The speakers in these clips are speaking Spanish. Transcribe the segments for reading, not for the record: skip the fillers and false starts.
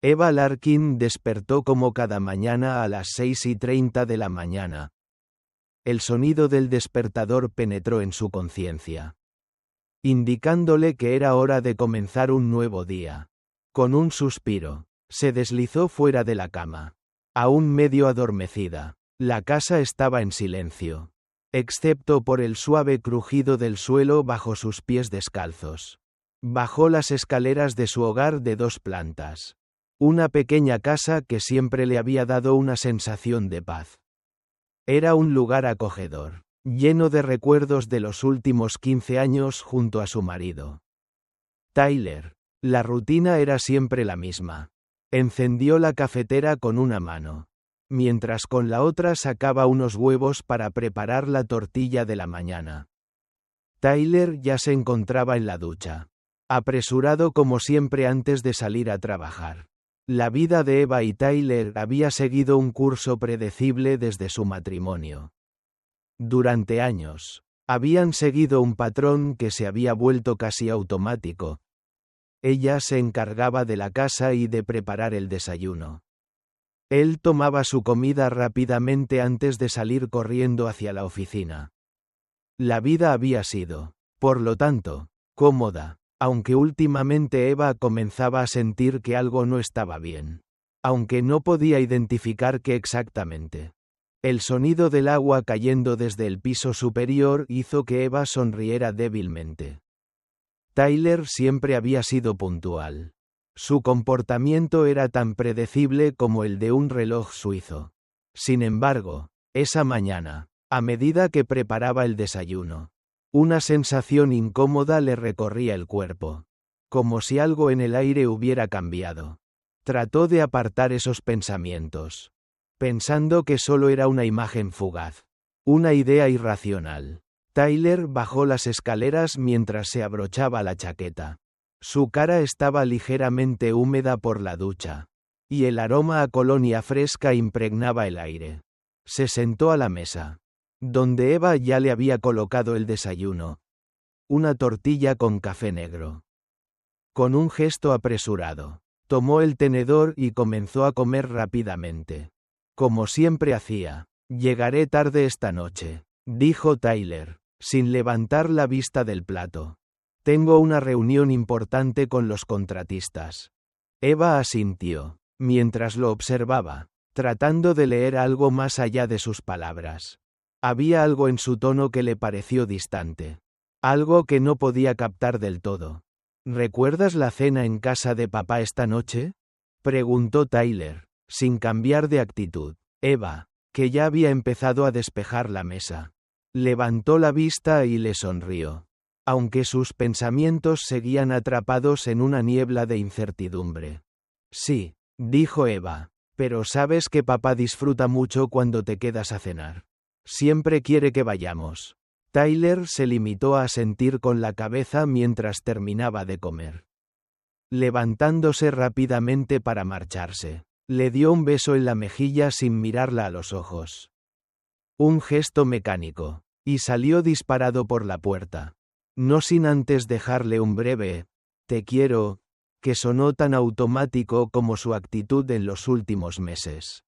Eva Larkin despertó como cada mañana a las 6:30 de la mañana. El sonido del despertador penetró en su conciencia, indicándole que era hora de comenzar un nuevo día. Con un suspiro, se deslizó fuera de la cama. Aún medio adormecida, la casa estaba en silencio, excepto por el suave crujido del suelo bajo sus pies descalzos. Bajó las escaleras de su hogar de 2 plantas. Una pequeña casa que siempre le había dado una sensación de paz. Era un lugar acogedor, lleno de recuerdos de los últimos 15 años junto a su marido, Tyler. La rutina era siempre la misma. Encendió la cafetera con una mano, mientras con la otra sacaba unos huevos para preparar la tortilla de la mañana. Tyler ya se encontraba en la ducha, apresurado como siempre antes de salir a trabajar. La vida de Eva y Tyler había seguido un curso predecible desde su matrimonio. Durante años, habían seguido un patrón que se había vuelto casi automático. Ella se encargaba de la casa y de preparar el desayuno. Él tomaba su comida rápidamente antes de salir corriendo hacia la oficina. La vida había sido, por lo tanto, cómoda, aunque últimamente Eva comenzaba a sentir que algo no estaba bien, aunque no podía identificar qué exactamente. El sonido del agua cayendo desde el piso superior hizo que Eva sonriera débilmente. Tyler siempre había sido puntual. Su comportamiento era tan predecible como el de un reloj suizo. Sin embargo, esa mañana, a medida que preparaba el desayuno, una sensación incómoda le recorría el cuerpo, como si algo en el aire hubiera cambiado. Trató de apartar esos pensamientos, pensando que solo era una imagen fugaz, una idea irracional. Tyler bajó las escaleras mientras se abrochaba la chaqueta. Su cara estaba ligeramente húmeda por la ducha, y el aroma a colonia fresca impregnaba el aire. Se sentó a la mesa, donde Eva ya le había colocado el desayuno, una tortilla con café negro. Con un gesto apresurado, tomó el tenedor y comenzó a comer rápidamente. Como siempre hacía. Llegaré tarde esta noche, dijo Tyler, sin levantar la vista del plato. Tengo una reunión importante con los contratistas. Eva asintió, mientras lo observaba, tratando de leer algo más allá de sus palabras. Había algo en su tono que le pareció distante. Algo que no podía captar del todo. ¿Recuerdas la cena en casa de papá esta noche?, preguntó Tyler, sin cambiar de actitud. Eva, que ya había empezado a despejar la mesa, levantó la vista y le sonrió, aunque sus pensamientos seguían atrapados en una niebla de incertidumbre. Sí, dijo Eva, pero sabes que papá disfruta mucho cuando te quedas a cenar. Siempre quiere que vayamos. Tyler se limitó a asentir con la cabeza mientras terminaba de comer. Levantándose rápidamente para marcharse, le dio un beso en la mejilla sin mirarla a los ojos. Un gesto mecánico, y salió disparado por la puerta, no sin antes dejarle un breve «te quiero», que sonó tan automático como su actitud en los últimos meses.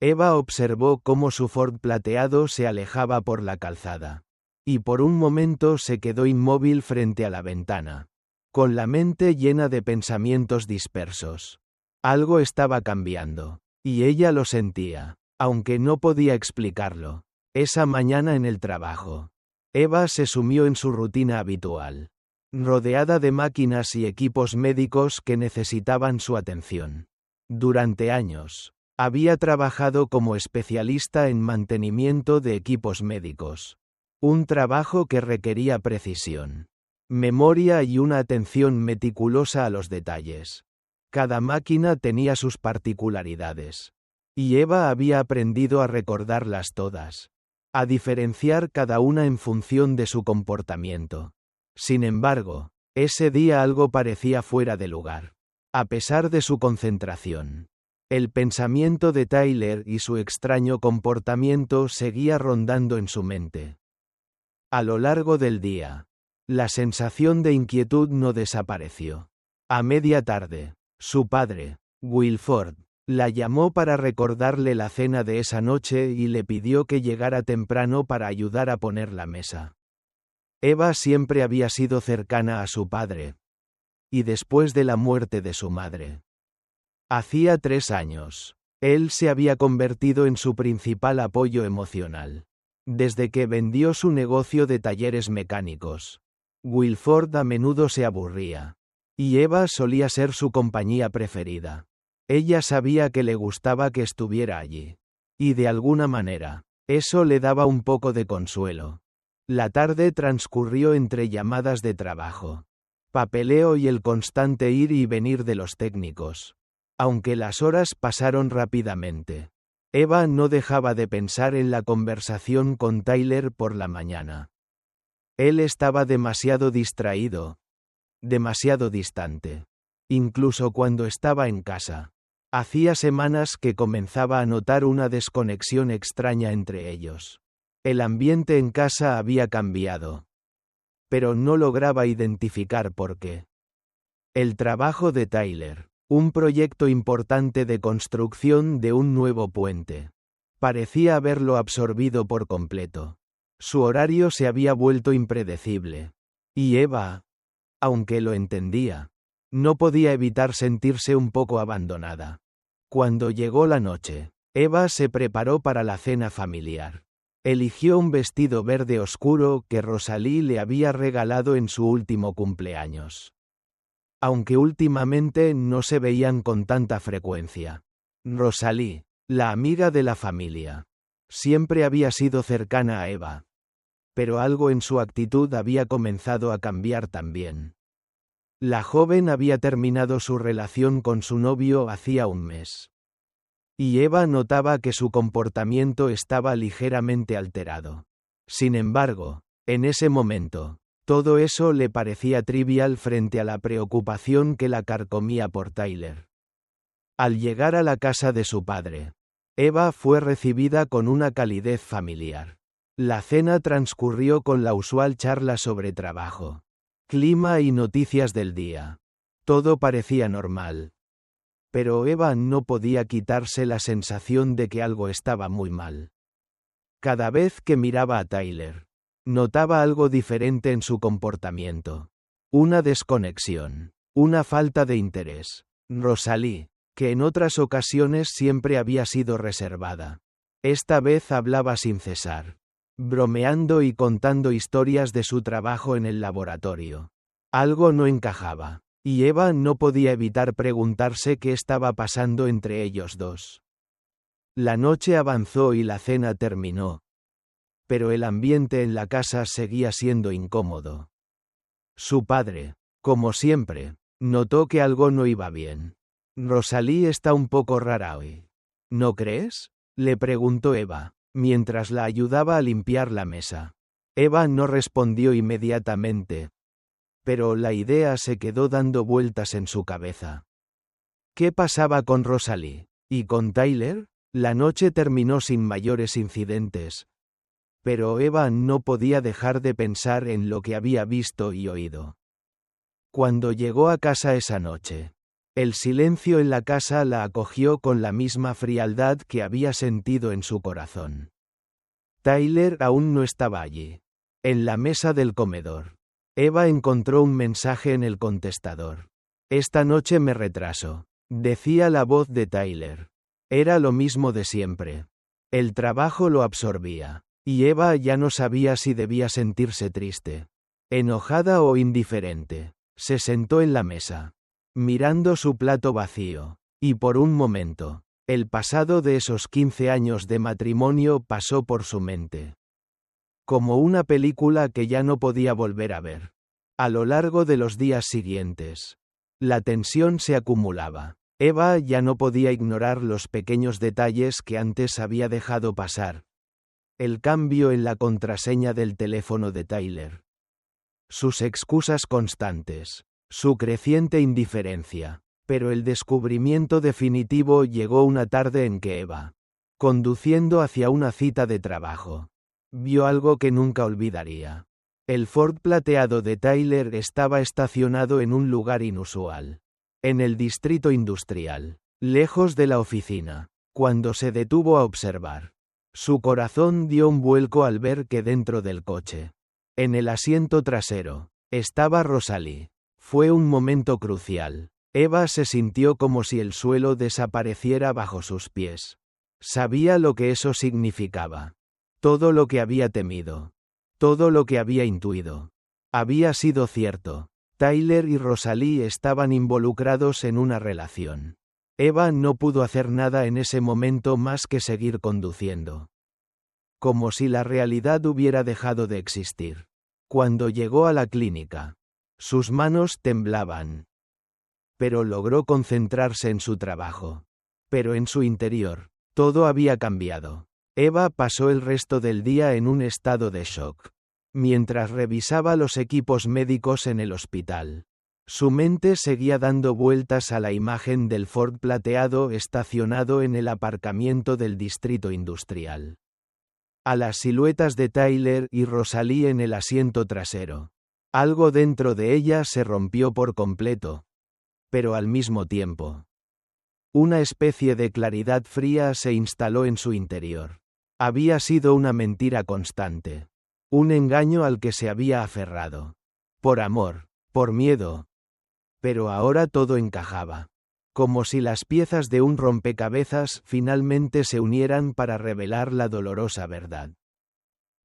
Eva observó cómo su Ford plateado se alejaba por la calzada, y por un momento se quedó inmóvil frente a la ventana, con la mente llena de pensamientos dispersos. Algo estaba cambiando, y ella lo sentía, aunque no podía explicarlo. Esa mañana en el trabajo, Eva se sumió en su rutina habitual, rodeada de máquinas y equipos médicos que necesitaban su atención. Durante años, había trabajado como especialista en mantenimiento de equipos médicos, un trabajo que requería precisión, memoria y una atención meticulosa a los detalles. Cada máquina tenía sus particularidades, y Eva había aprendido a recordarlas todas, a diferenciar cada una en función de su comportamiento. Sin embargo, ese día algo parecía fuera de lugar. A pesar de su concentración, el pensamiento de Tyler y su extraño comportamiento seguía rondando en su mente. A lo largo del día, la sensación de inquietud no desapareció. A media tarde, su padre, Wilford la llamó para recordarle la cena de esa noche y le pidió que llegara temprano para ayudar a poner la mesa. Eva siempre había sido cercana a su padre. Y después de la muerte de su madre. Hacía 3 años. Él se había convertido en su principal apoyo emocional. Desde que vendió su negocio de talleres mecánicos. Wilford a menudo se aburría. Y Eva solía ser su compañía preferida. Ella sabía que le gustaba que estuviera allí. Y de alguna manera, eso le daba un poco de consuelo. La tarde transcurrió entre llamadas de trabajo, papeleo y el constante ir y venir de los técnicos. Aunque las horas pasaron rápidamente, Eva no dejaba de pensar en la conversación con Tyler por la mañana. Él estaba demasiado distraído, demasiado distante. Incluso cuando estaba en casa. Hacía semanas que comenzaba a notar una desconexión extraña entre ellos. El ambiente en casa había cambiado. Pero no lograba identificar por qué. El trabajo de Tyler, un proyecto importante de construcción de un nuevo puente, parecía haberlo absorbido por completo. Su horario se había vuelto impredecible. Y Eva, aunque lo entendía, no podía evitar sentirse un poco abandonada. Cuando llegó la noche, Eva se preparó para la cena familiar. Eligió un vestido verde oscuro que Rosalie le había regalado en su último cumpleaños. Aunque últimamente no se veían con tanta frecuencia. Rosalie, la amiga de la familia, siempre había sido cercana a Eva. Pero algo en su actitud había comenzado a cambiar también. La joven había terminado su relación con su novio hacía un mes. Y Eva notaba que su comportamiento estaba ligeramente alterado. Sin embargo, en ese momento, todo eso le parecía trivial frente a la preocupación que la carcomía por Tyler. Al llegar a la casa de su padre, Eva fue recibida con una calidez familiar. La cena transcurrió con la usual charla sobre trabajo, clima y noticias del día. Todo parecía normal. Pero Eva no podía quitarse la sensación de que algo estaba muy mal. Cada vez que miraba a Tyler, notaba algo diferente en su comportamiento. Una desconexión, una falta de interés. Rosalie, que en otras ocasiones siempre había sido reservada, esta vez hablaba sin cesar, bromeando y contando historias de su trabajo en el laboratorio. Algo no encajaba. Y Eva no podía evitar preguntarse qué estaba pasando entre ellos dos. La noche avanzó y la cena terminó. Pero el ambiente en la casa seguía siendo incómodo. Su padre, como siempre, notó que algo no iba bien. Rosalie está un poco rara hoy. ¿No crees?, le preguntó Eva, mientras la ayudaba a limpiar la mesa. Eva no respondió inmediatamente. Pero la idea se quedó dando vueltas en su cabeza. ¿Qué pasaba con Rosalie? ¿Y con Tyler? La noche terminó sin mayores incidentes. Pero Eva no podía dejar de pensar en lo que había visto y oído. Cuando llegó a casa esa noche, el silencio en la casa la acogió con la misma frialdad que había sentido en su corazón. Tyler aún no estaba allí. En la mesa del comedor. Eva encontró un mensaje en el contestador. Esta noche me retraso, decía la voz de Tyler. Era lo mismo de siempre. El trabajo lo absorbía, y Eva ya no sabía si debía sentirse triste, enojada o indiferente. Se sentó en la mesa, mirando su plato vacío, y por un momento, el pasado de esos 15 años de matrimonio pasó por su mente. Como una película que ya no podía volver a ver. A lo largo de los días siguientes, la tensión se acumulaba. Eva ya no podía ignorar los pequeños detalles que antes había dejado pasar. El cambio en la contraseña del teléfono de Tyler. Sus excusas constantes. Su creciente indiferencia. Pero el descubrimiento definitivo llegó una tarde en que Eva, conduciendo hacia una cita de trabajo, vio algo que nunca olvidaría. El Ford plateado de Tyler estaba estacionado en un lugar inusual. En el distrito industrial. lejos de la oficina. Cuando se detuvo a observar, su corazón dio un vuelco al ver que dentro del coche, en el asiento trasero, estaba Rosalie. Fue un momento crucial. Eva se sintió como si el suelo desapareciera bajo sus pies. Sabía lo que eso significaba. Todo lo que había temido. Todo lo que había intuido. Había sido cierto. Tyler y Rosalie estaban involucrados en una relación. Eva no pudo hacer nada en ese momento más que seguir conduciendo. Como si la realidad hubiera dejado de existir. Cuando llegó a la clínica, sus manos temblaban. Pero logró concentrarse en su trabajo. Pero en su interior, todo había cambiado. Eva pasó el resto del día en un estado de shock. Mientras revisaba los equipos médicos en el hospital, su mente seguía dando vueltas a la imagen del Ford plateado estacionado en el aparcamiento del distrito industrial. A las siluetas de Tyler y Rosalie en el asiento trasero. Algo dentro de ella se rompió por completo. Pero al mismo tiempo, una especie de claridad fría se instaló en su interior. Había sido una mentira constante. Un engaño al que se había aferrado. Por amor, por miedo. Pero ahora todo encajaba. Como si las piezas de un rompecabezas finalmente se unieran para revelar la dolorosa verdad.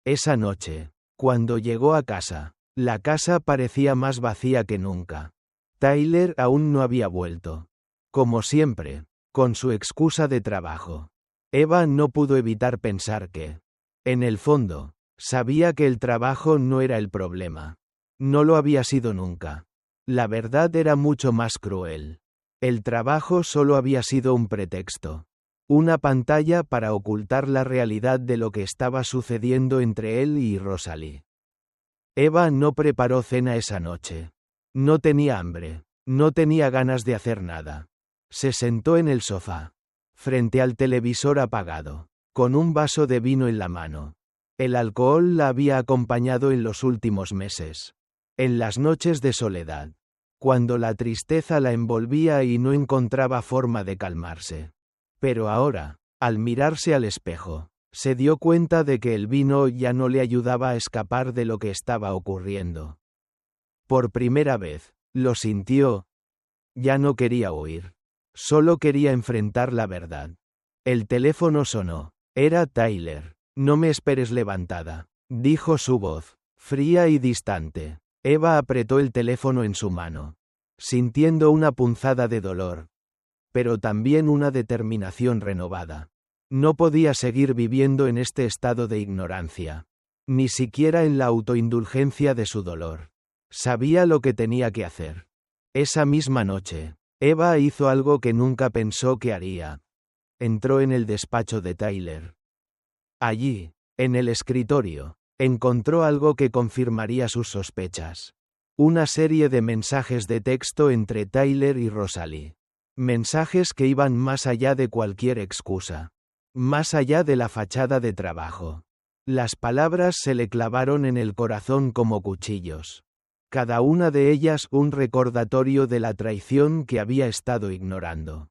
Esa noche, cuando llegó a casa, la casa parecía más vacía que nunca. Tyler aún no había vuelto. Como siempre, con su excusa de trabajo. Eva no pudo evitar pensar que, en el fondo, sabía que el trabajo no era el problema. No lo había sido nunca. La verdad era mucho más cruel. El trabajo solo había sido un pretexto. Una pantalla para ocultar la realidad de lo que estaba sucediendo entre él y Rosalie. Eva no preparó cena esa noche. No tenía hambre. No tenía ganas de hacer nada. Se sentó en el sofá, frente al televisor apagado, con un vaso de vino en la mano. El alcohol la había acompañado en los últimos meses. En las noches de soledad. Cuando la tristeza la envolvía y no encontraba forma de calmarse. Pero ahora, al mirarse al espejo, se dio cuenta de que el vino ya no le ayudaba a escapar de lo que estaba ocurriendo. Por primera vez, lo sintió. Ya no quería huir. Solo quería enfrentar la verdad. El teléfono sonó. Era Tyler. No me esperes levantada, dijo su voz, fría y distante. Eva apretó el teléfono en su mano, sintiendo una punzada de dolor, pero también una determinación renovada. No podía seguir viviendo en este estado de ignorancia, ni siquiera en la autoindulgencia de su dolor. Sabía lo que tenía que hacer. Esa misma noche, Eva hizo algo que nunca pensó que haría. Entró en el despacho de Tyler. Allí, en el escritorio, encontró algo que confirmaría sus sospechas. Una serie de mensajes de texto entre Tyler y Rosalie. Mensajes que iban más allá de cualquier excusa. Más allá de la fachada de trabajo. Las palabras se le clavaron en el corazón como cuchillos. Cada una de ellas un recordatorio de la traición que había estado ignorando.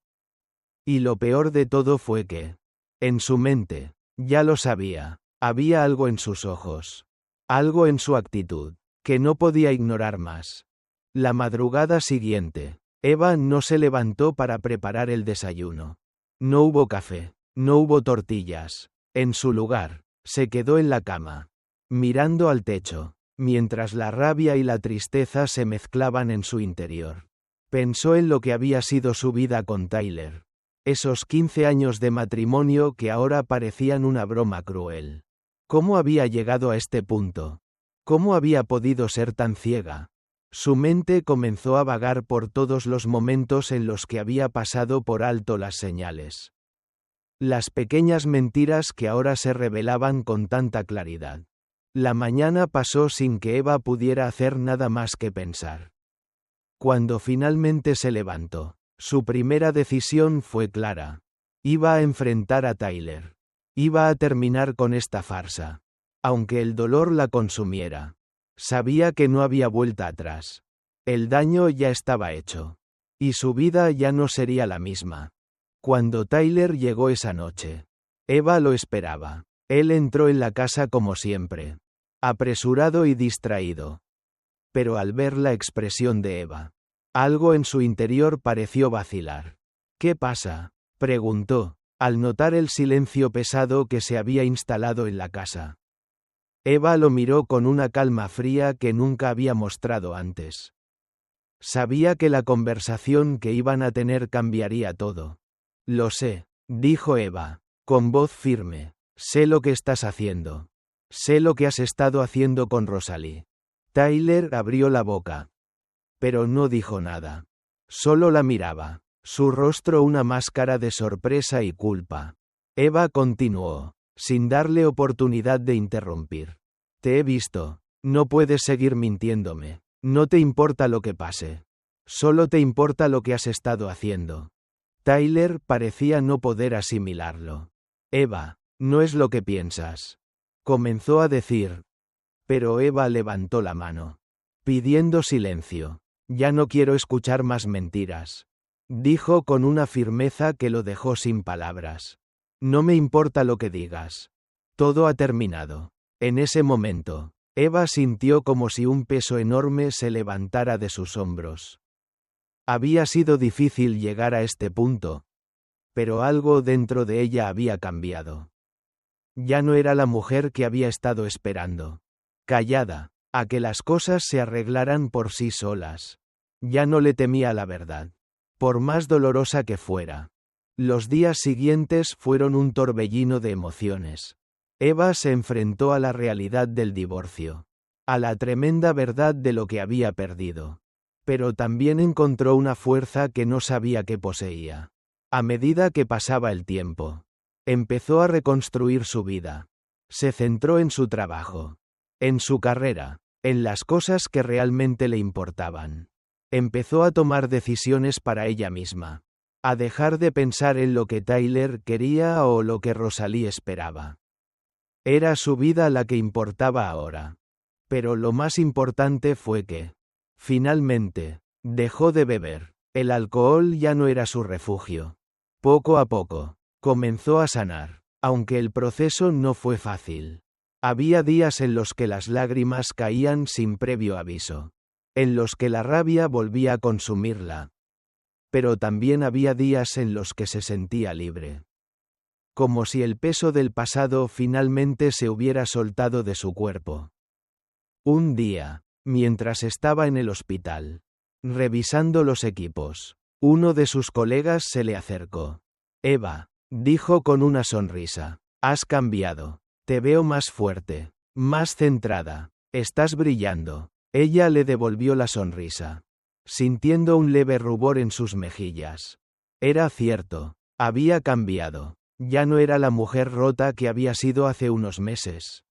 Y lo peor de todo fue que, en su mente, ya lo sabía, había algo en sus ojos. Algo en su actitud, que no podía ignorar más. La madrugada siguiente, Eva no se levantó para preparar el desayuno. No hubo café, no hubo tortillas. En su lugar, se quedó en la cama, mirando al techo, mientras la rabia y la tristeza se mezclaban en su interior. Pensó en lo que había sido su vida con Tyler. Esos 15 años de matrimonio que ahora parecían una broma cruel. ¿Cómo había llegado a este punto? ¿Cómo había podido ser tan ciega? Su mente comenzó a vagar por todos los momentos en los que había pasado por alto las señales. Las pequeñas mentiras que ahora se revelaban con tanta claridad. La mañana pasó sin que Eva pudiera hacer nada más que pensar. Cuando finalmente se levantó, su primera decisión fue clara. Iba a enfrentar a Tyler. Iba a terminar con esta farsa. Aunque el dolor la consumiera. Sabía que no había vuelta atrás. El daño ya estaba hecho. Y su vida ya no sería la misma. Cuando Tyler llegó esa noche, Eva lo esperaba. Él entró en la casa como siempre, apresurado y distraído. Pero al ver la expresión de Eva, algo en su interior pareció vacilar. ¿Qué pasa?, preguntó, al notar el silencio pesado que se había instalado en la casa. Eva lo miró con una calma fría que nunca había mostrado antes. Sabía que la conversación que iban a tener cambiaría todo. Lo sé, dijo Eva, con voz firme. Sé lo que estás haciendo. Sé lo que has estado haciendo con Rosalie. Tyler abrió la boca. Pero no dijo nada. Solo la miraba, su rostro una máscara de sorpresa y culpa. Eva continuó, sin darle oportunidad de interrumpir. Te he visto. No puedes seguir mintiéndome. No te importa lo que pase. Solo te importa lo que has estado haciendo. Tyler parecía no poder asimilarlo. Eva, no es lo que piensas. Comenzó a decir. Pero Eva levantó la mano, pidiendo silencio. Ya no quiero escuchar más mentiras. Dijo con una firmeza que lo dejó sin palabras. No me importa lo que digas. Todo ha terminado. En ese momento, Eva sintió como si un peso enorme se levantara de sus hombros. Había sido difícil llegar a este punto, pero algo dentro de ella había cambiado. Ya no era la mujer que había estado esperando. Callada, a que las cosas se arreglaran por sí solas. Ya no le temía la verdad, por más dolorosa que fuera. Los días siguientes fueron un torbellino de emociones. Eva se enfrentó a la realidad del divorcio, a la tremenda verdad de lo que había perdido. Pero también encontró una fuerza que no sabía que poseía. A medida que pasaba el tiempo, empezó a reconstruir su vida. Se centró en su trabajo, en su carrera, en las cosas que realmente le importaban. Empezó a tomar decisiones para ella misma, a dejar de pensar en lo que Tyler quería o lo que Rosalie esperaba. Era su vida la que importaba ahora. Pero lo más importante fue que, finalmente, dejó de beber. El alcohol ya no era su refugio. Poco a poco, comenzó a sanar, aunque el proceso no fue fácil. Había días en los que las lágrimas caían sin previo aviso, en los que la rabia volvía a consumirla. Pero también había días en los que se sentía libre. Como si el peso del pasado finalmente se hubiera soltado de su cuerpo. Un día, mientras estaba en el hospital, revisando los equipos, uno de sus colegas se le acercó. Eva, dijo con una sonrisa, has cambiado. Te veo más fuerte, más centrada, estás brillando. Ella le devolvió la sonrisa, sintiendo un leve rubor en sus mejillas. Era cierto, había cambiado. Ya no era la mujer rota que había sido hace unos meses.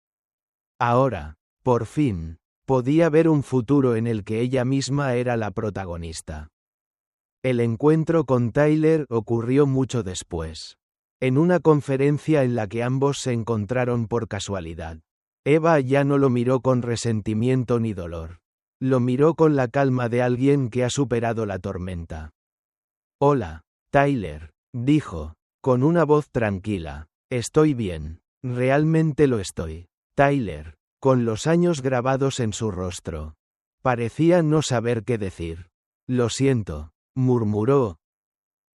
Ahora, por fin, podía ver un futuro en el que ella misma era la protagonista. El encuentro con Tyler ocurrió mucho después, en una conferencia en la que ambos se encontraron por casualidad. Eva ya no lo miró con resentimiento ni dolor. Lo miró con la calma de alguien que ha superado la tormenta. Hola, Tyler, dijo, con una voz tranquila. Estoy bien, realmente lo estoy. Tyler, con los años grabados en su rostro, parecía no saber qué decir. Lo siento, murmuró.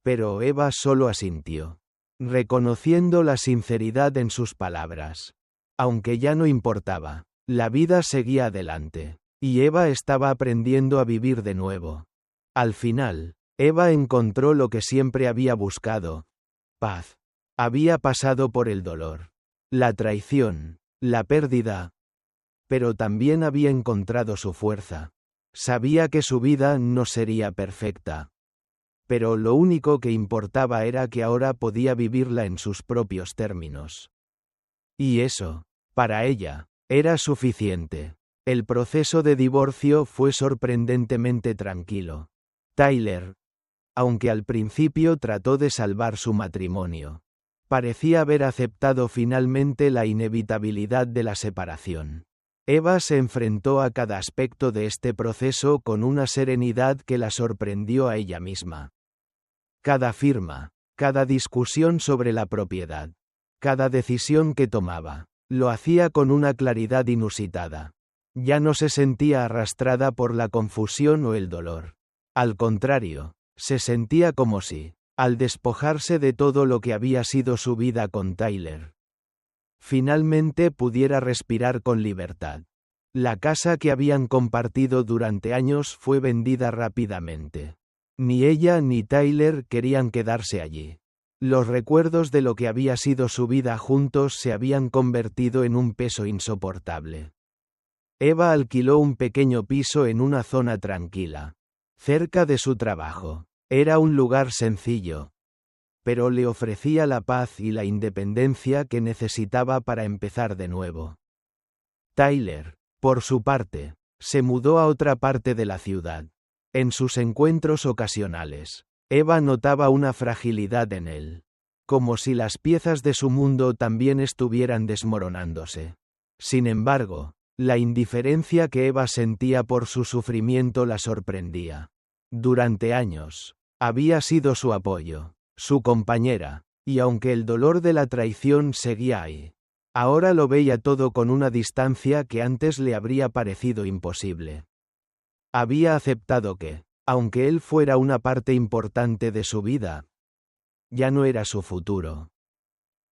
Pero Eva solo asintió, reconociendo la sinceridad en sus palabras. Aunque ya no importaba, la vida seguía adelante, y Eva estaba aprendiendo a vivir de nuevo. Al final, Eva encontró lo que siempre había buscado: paz. Había pasado por el dolor, la traición, la pérdida, pero también había encontrado su fuerza. Sabía que su vida no sería perfecta, pero lo único que importaba era que ahora podía vivirla en sus propios términos. Y eso, para ella, era suficiente. El proceso de divorcio fue sorprendentemente tranquilo. Tyler, aunque al principio trató de salvar su matrimonio, parecía haber aceptado finalmente la inevitabilidad de la separación. Eva se enfrentó a cada aspecto de este proceso con una serenidad que la sorprendió a ella misma. Cada firma, Cada discusión sobre la propiedad, cada decisión que tomaba, lo hacía con una claridad inusitada. Ya no se sentía arrastrada por la confusión o el dolor. Al contrario, se sentía como si, al despojarse de todo lo que había sido su vida con Tyler, finalmente pudiera respirar con libertad. La casa que habían compartido durante años fue vendida rápidamente. Ni ella ni Tyler querían quedarse allí. Los recuerdos de lo que había sido su vida juntos se habían convertido en un peso insoportable. Eva alquiló un pequeño piso en una zona tranquila, cerca de su trabajo. Era un lugar sencillo, pero le ofrecía la paz y la independencia que necesitaba para empezar de nuevo. Tyler, por su parte, se mudó a otra parte de la ciudad. En sus encuentros ocasionales, Eva notaba una fragilidad en él, como si las piezas de su mundo también estuvieran desmoronándose. Sin embargo, la indiferencia que Eva sentía por su sufrimiento la sorprendía. Durante años, había sido su apoyo, su compañera, y aunque el dolor de la traición seguía ahí, ahora lo veía todo con una distancia que antes le habría parecido imposible. Había aceptado que, aunque él fuera una parte importante de su vida, ya no era su futuro.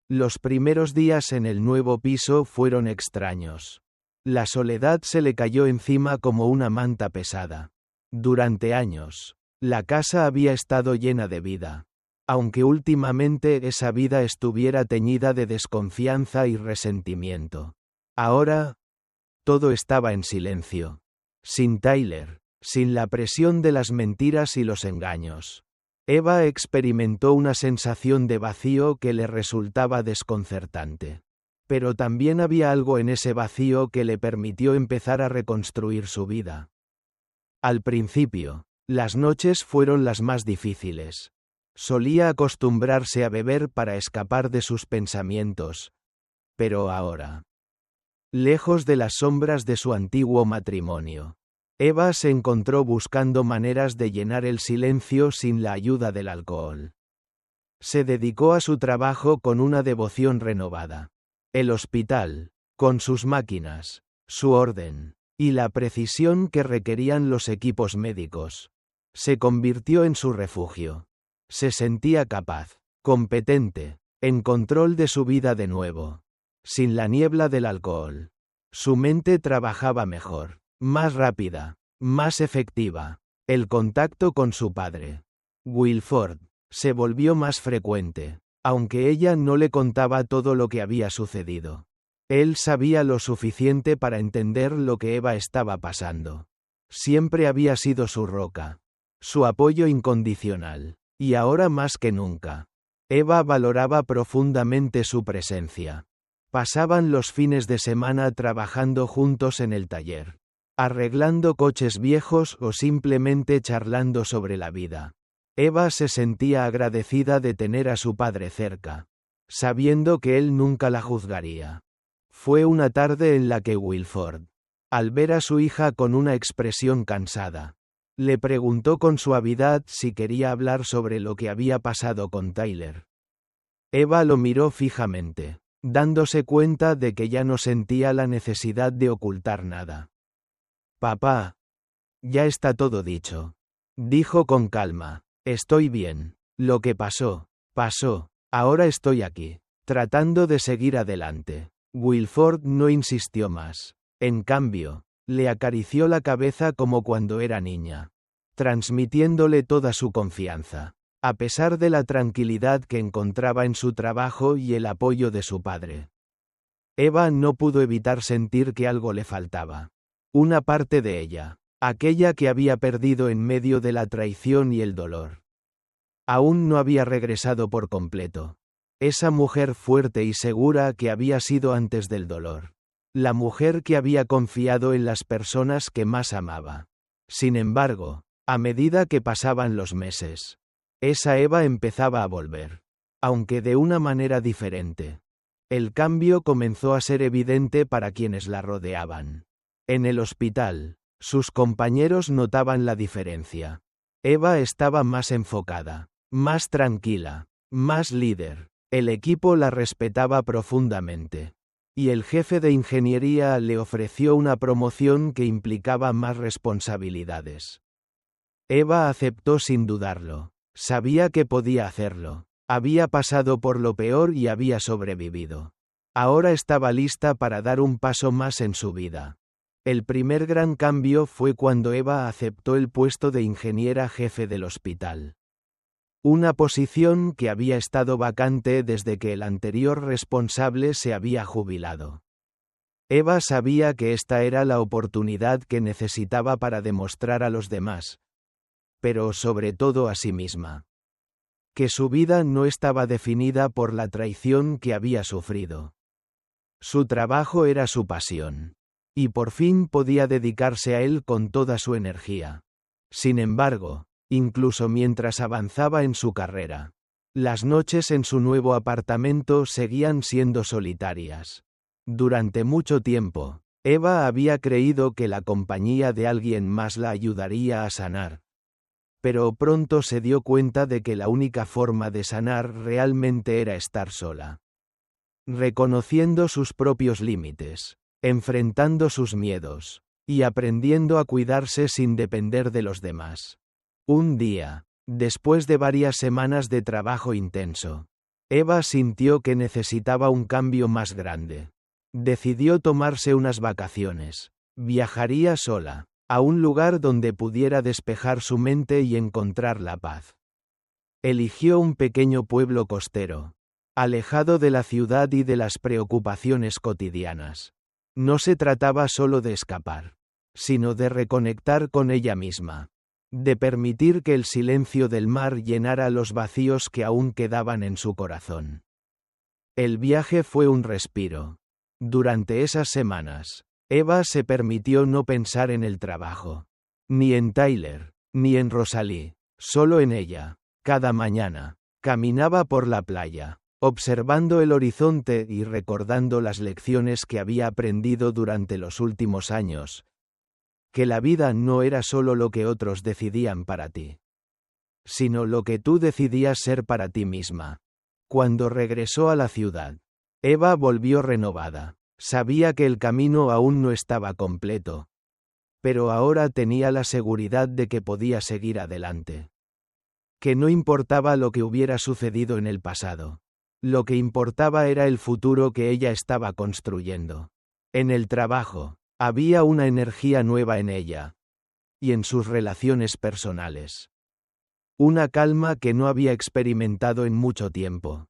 Los primeros días en el nuevo piso fueron extraños. La soledad se le cayó encima como una manta pesada. Durante años, la casa había estado llena de vida, aunque últimamente esa vida estuviera teñida de desconfianza y resentimiento. Ahora, todo estaba en silencio. Sin Tyler, sin la presión de las mentiras y los engaños. Eva experimentó una sensación de vacío que le resultaba desconcertante. Pero también había algo en ese vacío que le permitió empezar a reconstruir su vida. Al principio, las noches fueron las más difíciles. Solía acostumbrarse a beber para escapar de sus pensamientos. Pero ahora, lejos de las sombras de su antiguo matrimonio, Eva se encontró buscando maneras de llenar el silencio sin la ayuda del alcohol. Se dedicó a su trabajo con una devoción renovada. El hospital, con sus máquinas, su orden, y la precisión que requerían los equipos médicos, se convirtió en su refugio. Se sentía capaz, competente, en control de su vida de nuevo. Sin la niebla del alcohol, su mente trabajaba mejor, más rápida, más efectiva. El contacto con su padre, Wilford, se volvió más frecuente, aunque ella no le contaba todo lo que había sucedido. Él sabía lo suficiente para entender lo que Eva estaba pasando. Siempre había sido su roca, su apoyo incondicional, y ahora más que nunca, Eva valoraba profundamente su presencia. Pasaban los fines de semana trabajando juntos en el taller, arreglando coches viejos o simplemente charlando sobre la vida. Eva se sentía agradecida de tener a su padre cerca, sabiendo que él nunca la juzgaría. Fue una tarde en la que Wilford, al ver a su hija con una expresión cansada, le preguntó con suavidad si quería hablar sobre lo que había pasado con Tyler. Eva lo miró fijamente, dándose cuenta de que ya no sentía la necesidad de ocultar nada. «Papá, ya está todo dicho», dijo con calma. «Estoy bien. Lo que pasó, pasó. Ahora estoy aquí, tratando de seguir adelante». Wilford no insistió más. En cambio, le acarició la cabeza como cuando era niña, transmitiéndole toda su confianza. A pesar de la tranquilidad que encontraba en su trabajo y el apoyo de su padre, Eva no pudo evitar sentir que algo le faltaba. Una parte de ella, aquella que había perdido en medio de la traición y el dolor, aún no había regresado por completo. Esa mujer fuerte y segura que había sido antes del dolor. La mujer que había confiado en las personas que más amaba. Sin embargo, a medida que pasaban los meses, esa Eva empezaba a volver, aunque de una manera diferente. El cambio comenzó a ser evidente para quienes la rodeaban. En el hospital, sus compañeros notaban la diferencia. Eva estaba más enfocada, más tranquila, Más líder. El equipo la respetaba profundamente. Y el jefe de ingeniería le ofreció una promoción que implicaba más responsabilidades. Eva aceptó sin dudarlo. Sabía que podía hacerlo. Había pasado por lo peor y había sobrevivido. Ahora estaba lista para dar un paso más en su vida. El primer gran cambio fue cuando Eva aceptó el puesto de ingeniera jefe del hospital. Una posición que había estado vacante desde que el anterior responsable se había jubilado. Eva sabía que esta era la oportunidad que necesitaba para demostrar a los demás, pero sobre todo a sí misma, que su vida no estaba definida por la traición que había sufrido. Su trabajo era su pasión, y por fin podía dedicarse a él con toda su energía. Sin embargo, incluso mientras avanzaba en su carrera, las noches en su nuevo apartamento seguían siendo solitarias. Durante mucho tiempo, Eva había creído que la compañía de alguien más la ayudaría a sanar. Pero pronto se dio cuenta de que la única forma de sanar realmente era estar sola. Reconociendo sus propios límites, enfrentando sus miedos, y aprendiendo a cuidarse sin depender de los demás. Un día, después de varias semanas de trabajo intenso, Eva sintió que necesitaba un cambio más grande. Decidió tomarse unas vacaciones. Viajaría sola, a un lugar donde pudiera despejar su mente y encontrar la paz. Eligió un pequeño pueblo costero, alejado de la ciudad y de las preocupaciones cotidianas. No se trataba solo de escapar, sino de reconectar con ella misma, de permitir que el silencio del mar llenara los vacíos que aún quedaban en su corazón. El viaje fue un respiro. Durante esas semanas, Eva se permitió no pensar en el trabajo, ni en Tyler, ni en Rosalie, solo en ella. Cada mañana, caminaba por la playa, observando el horizonte y recordando las lecciones que había aprendido durante los últimos años, que la vida no era solo lo que otros decidían para ti, sino lo que tú decidías ser para ti misma. Cuando regresó a la ciudad, Eva volvió renovada. Sabía que el camino aún no estaba completo, pero ahora tenía la seguridad de que podía seguir adelante. Que no importaba lo que hubiera sucedido en el pasado. Lo que importaba era el futuro que ella estaba construyendo. En el trabajo, había una energía nueva en ella. Y en sus relaciones personales. Una calma que no había experimentado en mucho tiempo.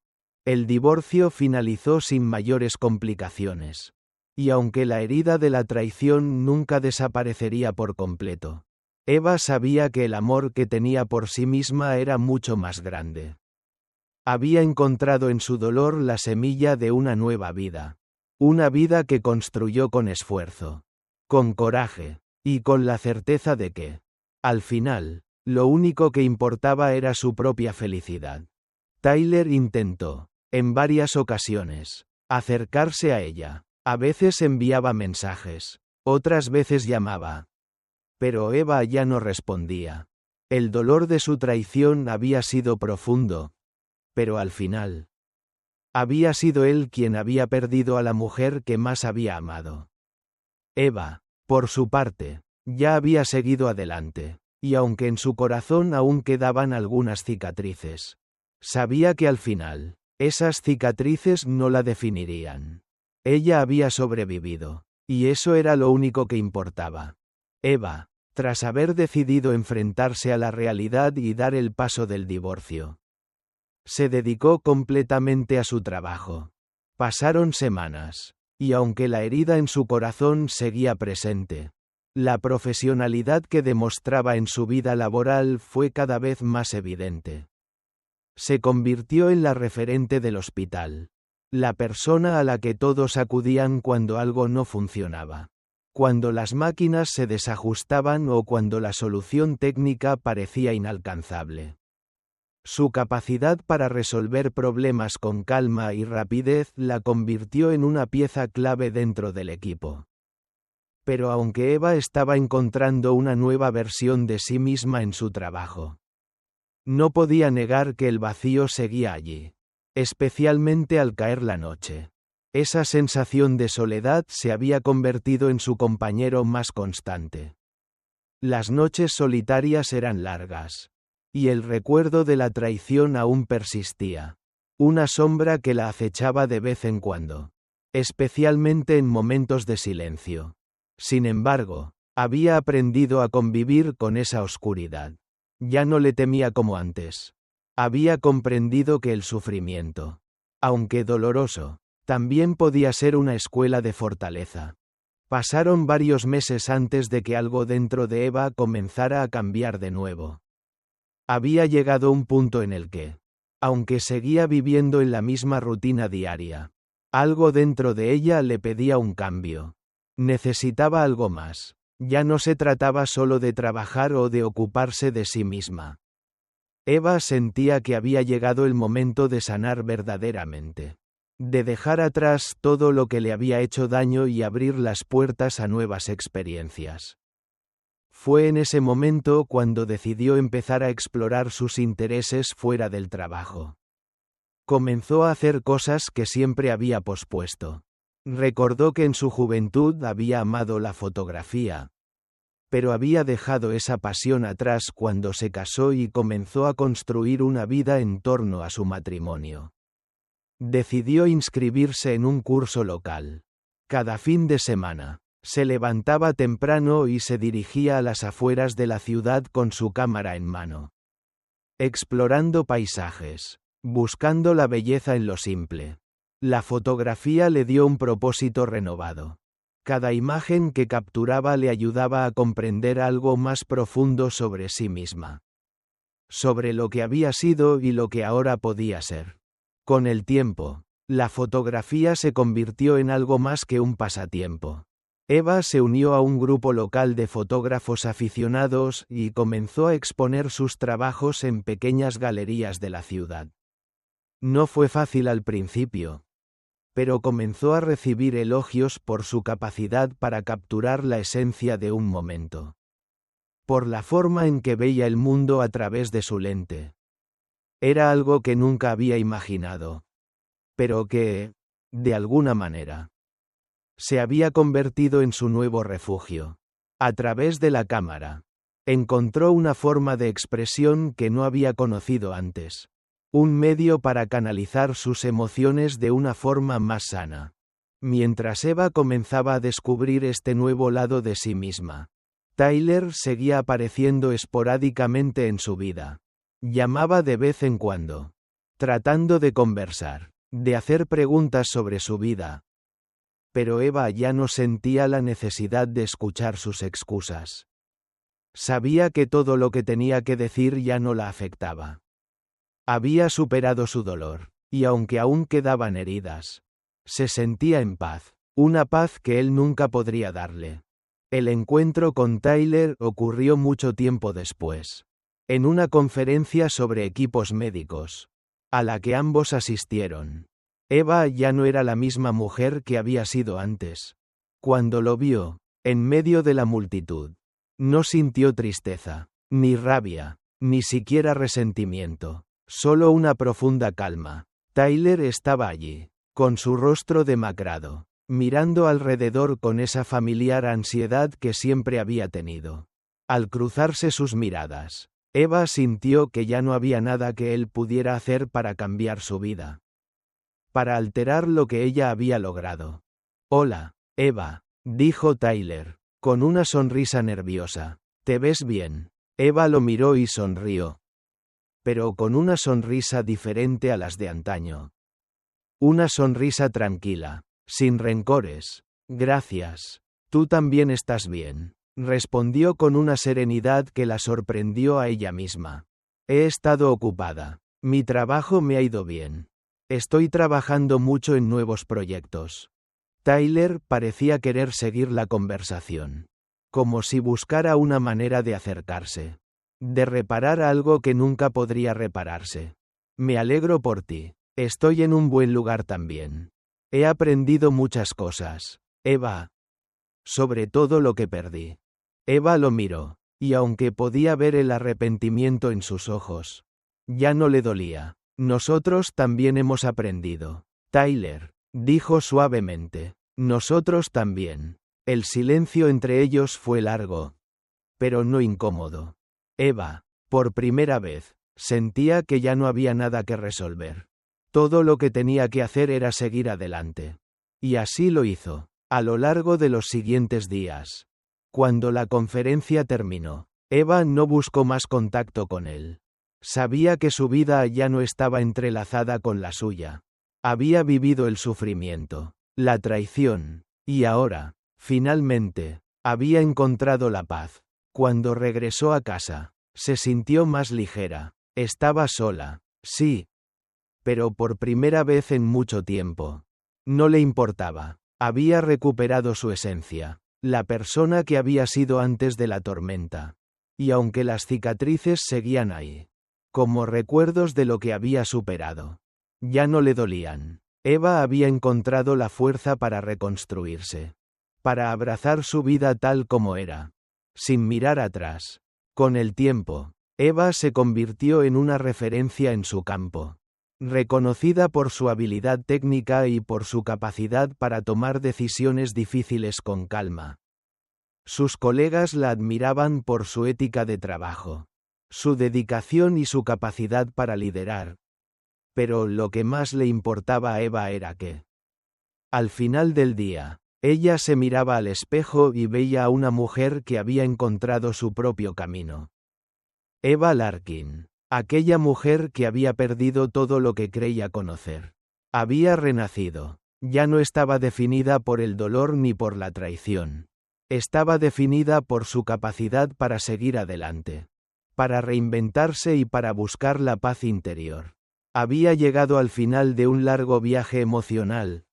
El divorcio finalizó sin mayores complicaciones. Y aunque la herida de la traición nunca desaparecería por completo, Eva sabía que el amor que tenía por sí misma era mucho más grande. Había encontrado en su dolor la semilla de una nueva vida. Una vida que construyó con esfuerzo, con coraje, y con la certeza de que, al final, lo único que importaba era su propia felicidad. Tyler intentó, en varias ocasiones, acercarse a ella. A veces enviaba mensajes, otras veces llamaba. Pero Eva ya no respondía. El dolor de su traición había sido profundo, pero al final, había sido él quien había perdido a la mujer que más había amado. Eva, por su parte, ya había seguido adelante, y aunque en su corazón aún quedaban algunas cicatrices, sabía que al final, esas cicatrices no la definirían. Ella había sobrevivido, y eso era lo único que importaba. Eva, tras haber decidido enfrentarse a la realidad y dar el paso del divorcio, se dedicó completamente a su trabajo. Pasaron semanas, y aunque la herida en su corazón seguía presente, la profesionalidad que demostraba en su vida laboral fue cada vez más evidente. Se convirtió en la referente del hospital. La persona a la que todos acudían cuando algo no funcionaba. Cuando las máquinas se desajustaban o cuando la solución técnica parecía inalcanzable. Su capacidad para resolver problemas con calma y rapidez la convirtió en una pieza clave dentro del equipo. Pero aunque Eva estaba encontrando una nueva versión de sí misma en su trabajo, No podía negar que el vacío seguía allí. Especialmente al caer la noche. Esa sensación de soledad se había convertido en su compañero más constante. Las noches solitarias eran largas. Y el recuerdo de la traición aún persistía. Una sombra que la acechaba de vez en cuando. Especialmente en momentos de silencio. Sin embargo, había aprendido a convivir con esa oscuridad. Ya no le temía como antes. Había comprendido que el sufrimiento, aunque doloroso, también podía ser una escuela de fortaleza. Pasaron varios meses antes de que algo dentro de Eva comenzara a cambiar de nuevo. Había llegado un punto en el que, aunque seguía viviendo en la misma rutina diaria, algo dentro de ella le pedía un cambio. Necesitaba algo más. Ya no se trataba solo de trabajar o de ocuparse de sí misma. Eva sentía que había llegado el momento de sanar verdaderamente. De dejar atrás todo lo que le había hecho daño y abrir las puertas a nuevas experiencias. Fue en ese momento cuando decidió empezar a explorar sus intereses fuera del trabajo. Comenzó a hacer cosas que siempre había pospuesto. Recordó que en su juventud había amado la fotografía, pero había dejado esa pasión atrás cuando se casó y comenzó a construir una vida en torno a su matrimonio. Decidió inscribirse en un curso local. Cada fin de semana, se levantaba temprano y se dirigía a las afueras de la ciudad con su cámara en mano. Explorando paisajes, buscando la belleza en lo simple. La fotografía le dio un propósito renovado. Cada imagen que capturaba le ayudaba a comprender algo más profundo sobre sí misma. Sobre lo que había sido y lo que ahora podía ser. Con el tiempo, la fotografía se convirtió en algo más que un pasatiempo. Eva se unió a un grupo local de fotógrafos aficionados y comenzó a exponer sus trabajos en pequeñas galerías de la ciudad. No fue fácil al principio, pero comenzó a recibir elogios por su capacidad para capturar la esencia de un momento. Por la forma en que veía el mundo a través de su lente. Era algo que nunca había imaginado. Pero que, de alguna manera, se había convertido en su nuevo refugio. A través de la cámara, encontró una forma de expresión que no había conocido antes. Un medio para canalizar sus emociones de una forma más sana. Mientras Eva comenzaba a descubrir este nuevo lado de sí misma, Tyler seguía apareciendo esporádicamente en su vida. Llamaba de vez en cuando, tratando de conversar, de hacer preguntas sobre su vida. Pero Eva ya no sentía la necesidad de escuchar sus excusas. Sabía que todo lo que tenía que decir ya no la afectaba. Había superado su dolor, y aunque aún quedaban heridas, se sentía en paz, una paz que él nunca podría darle. El encuentro con Tyler ocurrió mucho tiempo después, en una conferencia sobre equipos médicos, a la que ambos asistieron. Eva ya no era la misma mujer que había sido antes. Cuando lo vio, en medio de la multitud, no sintió tristeza, ni rabia, ni siquiera resentimiento. Solo una profunda calma. Tyler estaba allí, con su rostro demacrado, mirando alrededor con esa familiar ansiedad que siempre había tenido. Al cruzarse sus miradas, Eva sintió que ya no había nada que él pudiera hacer para cambiar su vida. Para alterar lo que ella había logrado. Hola, Eva, dijo Tyler, con una sonrisa nerviosa. ¿Te ves bien? Eva lo miró y sonrió. Pero con una sonrisa diferente a las de antaño. Una sonrisa tranquila, sin rencores. Gracias. Tú también estás bien, respondió con una serenidad que la sorprendió a ella misma. He estado ocupada. Mi trabajo me ha ido bien. Estoy trabajando mucho en nuevos proyectos. Tyler parecía querer seguir la conversación. Como si buscara una manera de acercarse. De reparar algo que nunca podría repararse. Me alegro por ti. Estoy en un buen lugar también. He aprendido muchas cosas, Eva. Sobre todo lo que perdí. Eva lo miró, y aunque podía ver el arrepentimiento en sus ojos, Ya no le dolía. Nosotros también hemos aprendido. Tyler, dijo suavemente. Nosotros también. El silencio entre ellos fue largo, pero no incómodo. Eva, por primera vez, sentía que ya no había nada que resolver. Todo lo que tenía que hacer era seguir adelante. Y así lo hizo, a lo largo de los siguientes días. Cuando la conferencia terminó, Eva no buscó más contacto con él. Sabía que su vida ya no estaba entrelazada con la suya. Había vivido el sufrimiento, la traición, y ahora, finalmente, había encontrado la paz. Cuando regresó a casa, se sintió más ligera. Estaba sola, sí, pero por primera vez en mucho tiempo. No le importaba. Había recuperado su esencia, la persona que había sido antes de la tormenta. Y aunque las cicatrices seguían ahí, como recuerdos de lo que había superado, ya no le dolían. Eva había encontrado la fuerza para reconstruirse, para abrazar su vida tal como era, sin mirar atrás. Con el tiempo, Eva se convirtió en una referencia en su campo, reconocida por su habilidad técnica y por su capacidad para tomar decisiones difíciles con calma. Sus colegas la admiraban por su ética de trabajo, su dedicación y su capacidad para liderar. Pero lo que más le importaba a Eva era que, al final del día, ella se miraba al espejo y veía a una mujer que había encontrado su propio camino. Eva Larkin, aquella mujer que había perdido todo lo que creía conocer. Había renacido. Ya no estaba definida por el dolor ni por la traición. Estaba definida por su capacidad para seguir adelante, para reinventarse y para buscar la paz interior. Había llegado al final de un largo viaje emocional,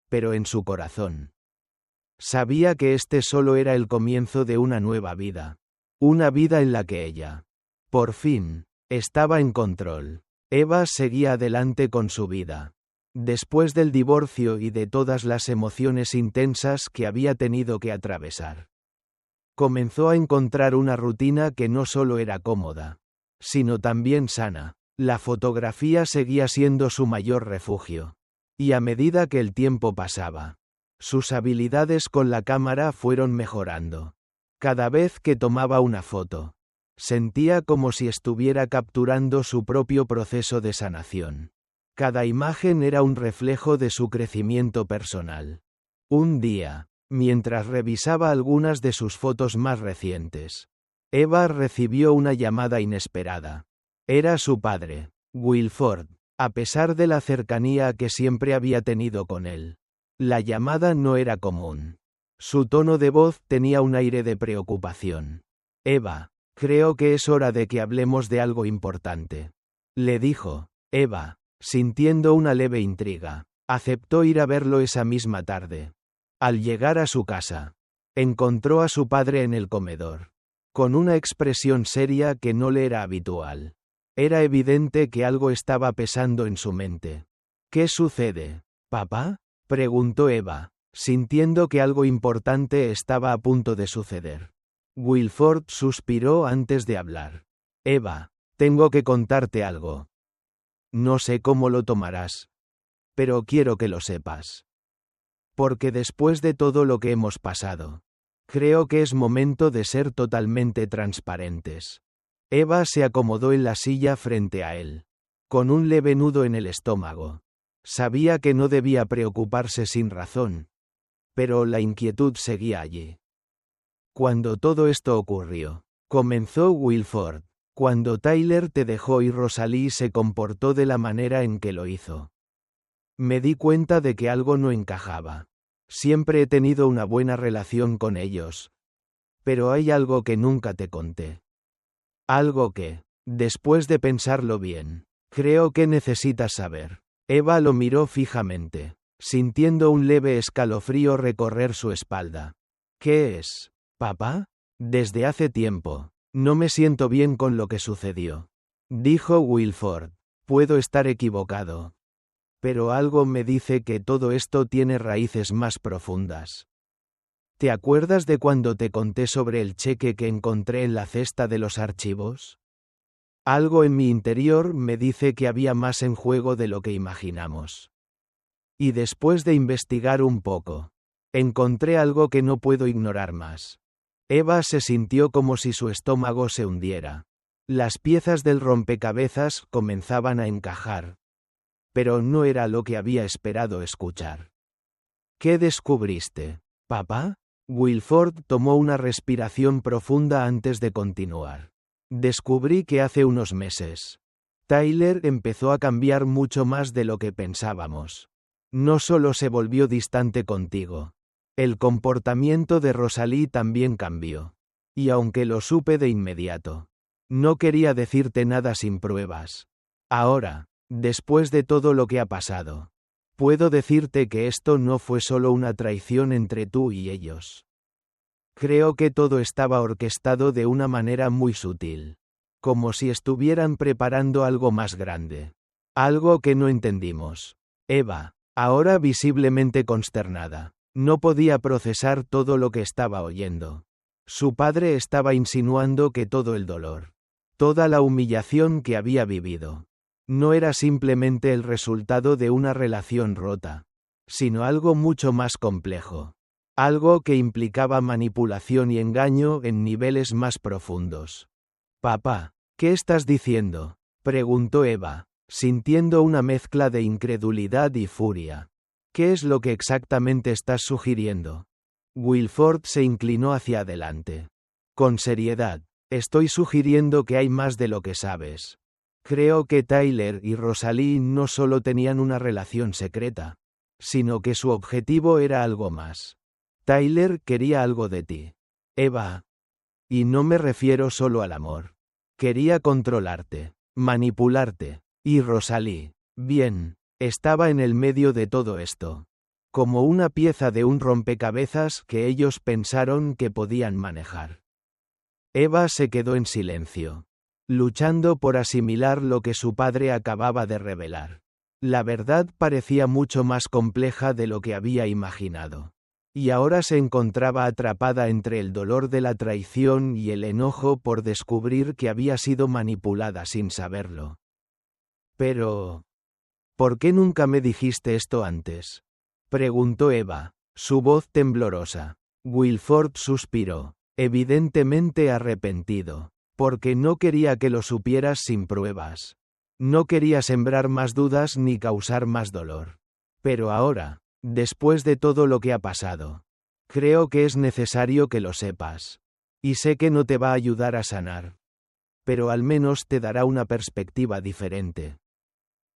pero en su corazón sabía que este solo era el comienzo de una nueva vida. Una vida en la que ella, por fin, estaba en control. Eva seguía adelante con su vida. Después del divorcio y de todas las emociones intensas que había tenido que atravesar, comenzó a encontrar una rutina que no solo era cómoda, sino también sana. La fotografía seguía siendo su mayor refugio. Y a medida que el tiempo pasaba, sus habilidades con la cámara fueron mejorando. Cada vez que tomaba una foto, sentía como si estuviera capturando su propio proceso de sanación. Cada imagen era un reflejo de su crecimiento personal. Un día, mientras revisaba algunas de sus fotos más recientes, Eva recibió una llamada inesperada. Era su padre, Wilford, a pesar de la cercanía que siempre había tenido con él. La llamada no era común. Su tono de voz tenía un aire de preocupación. Eva, creo que es hora de que hablemos de algo importante, le dijo. Eva, sintiendo una leve intriga, aceptó ir a verlo esa misma tarde. Al llegar a su casa, encontró a su padre en el comedor, con una expresión seria que no le era habitual. Era evidente que algo estaba pesando en su mente. ¿Qué sucede, papá?, preguntó Eva, sintiendo que algo importante estaba a punto de suceder. Wilford suspiró antes de hablar. Eva, tengo que contarte algo. No sé cómo lo tomarás, pero quiero que lo sepas. Porque después de todo lo que hemos pasado, creo que es momento de ser totalmente transparentes. Eva se acomodó en la silla frente a él, con un leve nudo en el estómago. Sabía que no debía preocuparse sin razón, pero la inquietud seguía allí. Cuando todo esto ocurrió, comenzó Wilford, cuando Tyler te dejó y Rosalie se comportó de la manera en que lo hizo. Me di cuenta de que algo no encajaba. Siempre he tenido una buena relación con ellos, pero hay algo que nunca te conté. Algo que, después de pensarlo bien, creo que necesitas saber. Eva lo miró fijamente, sintiendo un leve escalofrío recorrer su espalda. ¿Qué es, papá? Desde hace tiempo, no me siento bien con lo que sucedió, dijo Wilford. Puedo estar equivocado, pero algo me dice que todo esto tiene raíces más profundas. ¿Te acuerdas de cuando te conté sobre el cheque que encontré en la cesta de los archivos? Algo en mi interior me dice que había más en juego de lo que imaginamos. Y después de investigar un poco, encontré algo que no puedo ignorar más. Eva se sintió como si su estómago se hundiera. Las piezas del rompecabezas comenzaban a encajar. Pero no era lo que había esperado escuchar. ¿Qué descubriste, papá? Wilford tomó una respiración profunda antes de continuar. Descubrí que hace unos meses, Tyler empezó a cambiar mucho más de lo que pensábamos. No solo se volvió distante contigo. El comportamiento de Rosalie también cambió. Y aunque lo supe de inmediato, no quería decirte nada sin pruebas. Ahora, después de todo lo que ha pasado, puedo decirte que esto no fue solo una traición entre tú y ellos. Creo que todo estaba orquestado de una manera muy sutil. Como si estuvieran preparando algo más grande. Algo que no entendimos. Eva, ahora visiblemente consternada, no podía procesar todo lo que estaba oyendo. Su padre estaba insinuando que todo el dolor, toda la humillación que había vivido, no era simplemente el resultado de una relación rota, sino algo mucho más complejo. Algo que implicaba manipulación y engaño en niveles más profundos. Papá, ¿qué estás diciendo?, preguntó Eva, sintiendo una mezcla de incredulidad y furia. ¿Qué es lo que exactamente estás sugiriendo? Wilford se inclinó hacia adelante. Con seriedad, estoy sugiriendo que hay más de lo que sabes. Creo que Tyler y Rosalie no solo tenían una relación secreta, sino que su objetivo era algo más. Tyler quería algo de ti, Eva. Y no me refiero solo al amor. Quería controlarte, manipularte. Y Rosalie, bien, estaba en el medio de todo esto. Como una pieza de un rompecabezas que ellos pensaron que podían manejar. Eva se quedó en silencio, luchando por asimilar lo que su padre acababa de revelar. La verdad parecía mucho más compleja de lo que había imaginado. Y ahora se encontraba atrapada entre el dolor de la traición y el enojo por descubrir que había sido manipulada sin saberlo. Pero, ¿por qué nunca me dijiste esto antes?, preguntó Eva, su voz temblorosa. Wilford suspiró, evidentemente arrepentido, porque no quería que lo supieras sin pruebas. No quería sembrar más dudas ni causar más dolor. Pero ahora, después de todo lo que ha pasado, creo que es necesario que lo sepas. Y sé que no te va a ayudar a sanar. Pero al menos te dará una perspectiva diferente.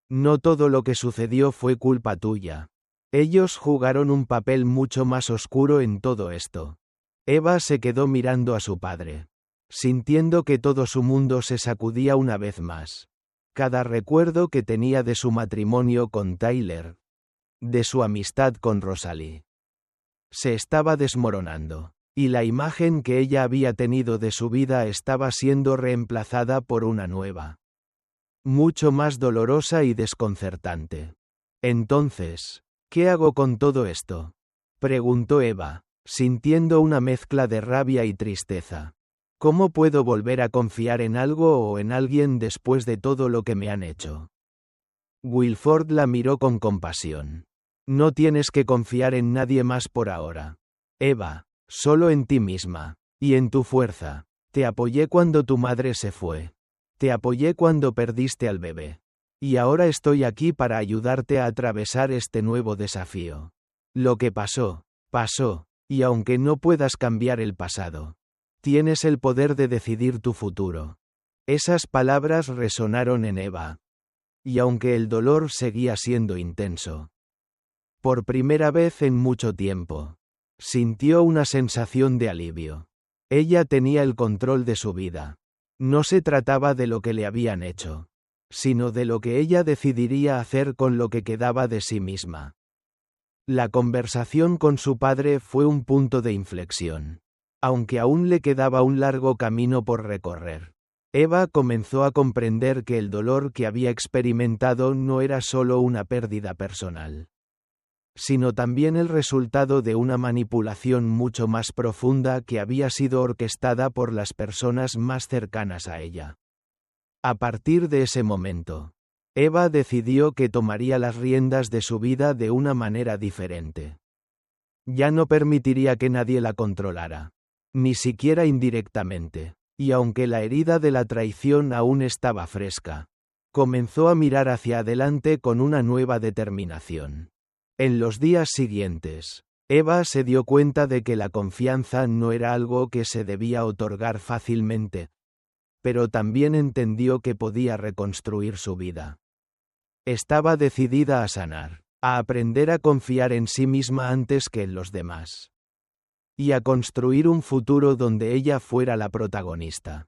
No todo lo que sucedió fue culpa tuya. Ellos jugaron un papel mucho más oscuro en todo esto. Eva se quedó mirando a su padre, sintiendo que todo su mundo se sacudía una vez más. Cada recuerdo que tenía de su matrimonio con Tyler, de su amistad con Rosalie, se estaba desmoronando, y la imagen que ella había tenido de su vida estaba siendo reemplazada por una nueva, mucho más dolorosa y desconcertante. Entonces, ¿qué hago con todo esto?, preguntó Eva, sintiendo una mezcla de rabia y tristeza. ¿Cómo puedo volver a confiar en algo o en alguien después de todo lo que me han hecho? Wilford la miró con compasión. No tienes que confiar en nadie más por ahora, Eva, solo en ti misma, y en tu fuerza. Te apoyé cuando tu madre se fue. Te apoyé cuando perdiste al bebé. Y ahora estoy aquí para ayudarte a atravesar este nuevo desafío. Lo que pasó, pasó, y aunque no puedas cambiar el pasado, tienes el poder de decidir tu futuro. Esas palabras resonaron en Eva. Y aunque el dolor seguía siendo intenso, por primera vez en mucho tiempo, sintió una sensación de alivio. Ella tenía el control de su vida. No se trataba de lo que le habían hecho, sino de lo que ella decidiría hacer con lo que quedaba de sí misma. La conversación con su padre fue un punto de inflexión. Aunque aún le quedaba un largo camino por recorrer, Eva comenzó a comprender que el dolor que había experimentado no era solo una pérdida personal, sino también el resultado de una manipulación mucho más profunda que había sido orquestada por las personas más cercanas a ella. A partir de ese momento, Eva decidió que tomaría las riendas de su vida de una manera diferente. Ya no permitiría que nadie la controlara, ni siquiera indirectamente, y aunque la herida de la traición aún estaba fresca, comenzó a mirar hacia adelante con una nueva determinación. En los días siguientes, Eva se dio cuenta de que la confianza no era algo que se debía otorgar fácilmente, pero también entendió que podía reconstruir su vida. Estaba decidida a sanar, a aprender a confiar en sí misma antes que en los demás, y a construir un futuro donde ella fuera la protagonista.